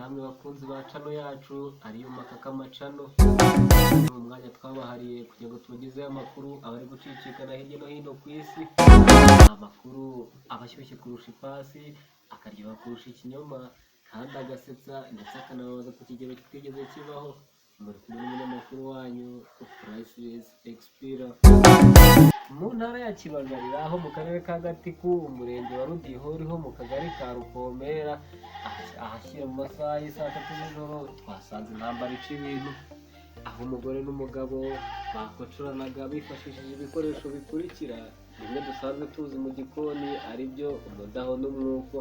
namwe bakunzi ba channel yacu ariyo Makaka Macano. Mu mwanya twabahariye kugira ngo tubagezeho amakuru abari gucicikana hirya no hino ku isi, amakuru abashyushye kurusha ipasi, akaryoha kurusha ikinyoma, kandi agasetsa ndetse akanabaza ku kigero kitigeze kibaho. Muri kumwe n'umunyamakuru wanyu Priceless Expira mu ntara ya Kibagarira, aho mu karere ka Gatiku, umurenge wa Rudiho, uriho mu kagari ka Rukomera, ahashyira mu masaha y'isaa 3 z'ijoro, twasanze intambara ica ibintu, aho umugore n'umugabo bakocoranaga bifashishije ibikoresho bikurikira bimwe dusanzwe tuzi mu gikoni, aribyo umudaho n'umwuko.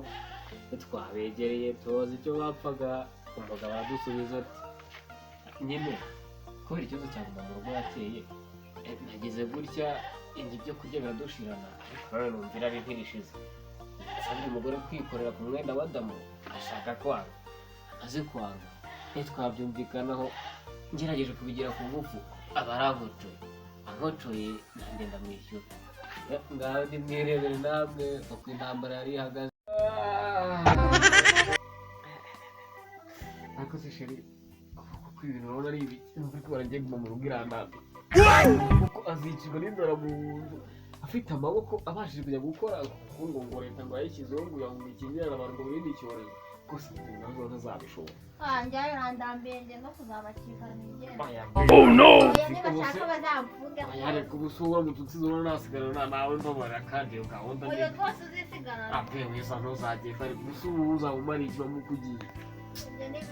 Twabegereye tubaza icyo bapfaga, umugabo aradusubiza ati nyine kubera ikibazo cya mama mu rugo yateye nagize gutya indi byo kurya biradushirana, ariko rero numvira ari ntirishize. Asabye umugore kwikorera ku mwenda wa Adamu, ashaka kwanga, aze kwanga. Twabyumvikanaho, ngerageje kubigira ku ngufu, abarankocoye ankocoye nanjye ndamwishyura. Ngaho nimwirebere namwe uko intambara yari ihagaze. Ariko se sheri, kuko ibintu urabona ari ibi, nubwo ko barangiye guma mu rugo irandana, kuko azicirwa n'inzara mu nzu, afite amaboko abashije kujya gukora ngo leta ngo yayishyizeho ngo yamwikingirane abantu ngo birinde icyorezo. Gusa nazo ntazabishobora. Njyayo randambiye nge no kuzabakikana igenda. Oh no! Bashaka bazamvuge. Ariko ubusura mu tutsi zona nasigarana nawe mbabara kandi iyo gahunda ni. Oya rwose uzisigarana. Wesa ntuzagiye kare gusura uzabumara ikibamu kugiye.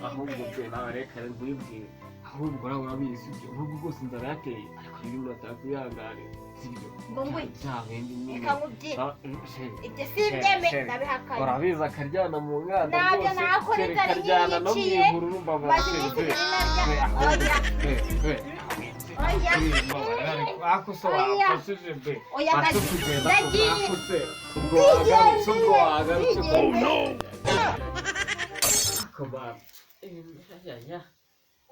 Ahubwo pe nawe reka nkwibwire, ahubwo nawe urabizi ibyo nubwo rwose inzara yateye, ariko rero urataka kwihangane, sibyo? Ibyo si ibyeme ndabihakanye. Urabizi akaryana mu nganda Ntabyo nakora inzara karyana no mu ihuru urumva bashyizwe.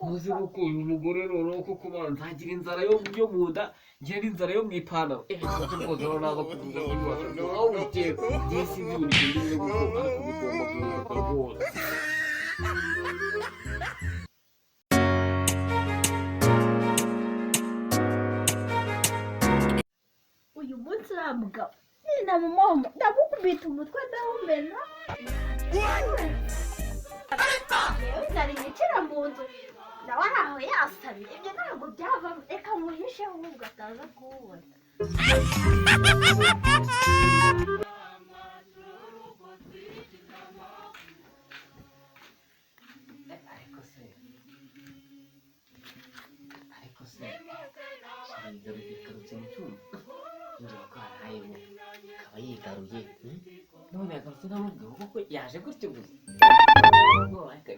Muzi gukunda umugore rero kuko nzagira inzara yo mu nda, ngira inzara yo mu ipantaro. Rwose rero naza kuvuga ko bibazo aho ubiteka ngiye sinzi ibintu bigiye gukora, ariko bigomba kuza rwose. Uyu munsi uriya mugabo ninamumoma ndamukubita umutwe ndawumena. Yewe inzara inyicira mu nzu, nawe araho yasamye. Ibyo ntabwo byavamo, reka muhishe ahubwo ataza kuwubona. Ariko se yigarutse mu cyuma, njyewe ko harayemo akaba yigaruye, none yagarutse namubwiwe kuko yaje gutyo gusa.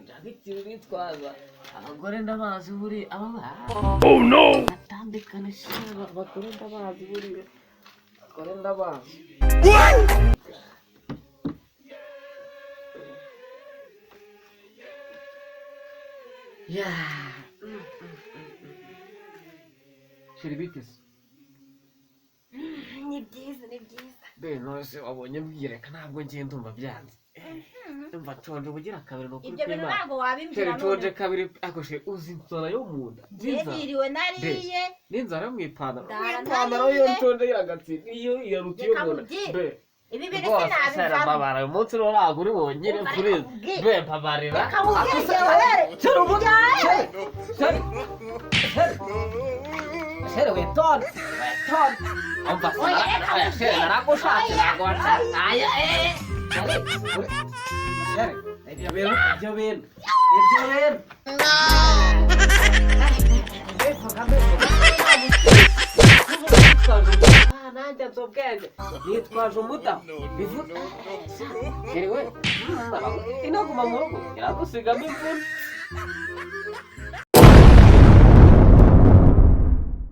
Nshaka ikintu bitwaza, abagore ndabazi buri oh no, batandukana shira, abagore ndabazi buri, abagore ndabazi. Shiri bitese Ni byiza, ni byiza. none se wabonye mbwireka ntabwo ngiye ndumva byanze. Ndumva nshonje ubugira kabiri no kuri Ibyo bintu ntabwo wabimbwira none. nshonje kabiri, akoshe uzi inzara yo mu nda. Yiriwe nariye. N'inzara yo mu ipantaro. Ndara Ipantaro yo nshonje iragatsinda, iyo iraruta iyo mu nda. Ibi bintu sinabivamo. Mbabara uyu munsi rero ntabwo uri bongere kuri mbabarira. Reka mubwire wabere. Sheri umuti. Sheri witonde. Umva sheri naragushatse ntabwo washaka. Sheri ibyo bintu. Nanjye nzobwenge yitwaje umudaho bivuga sheri we inaguma mu rugo iragusigamo imvune.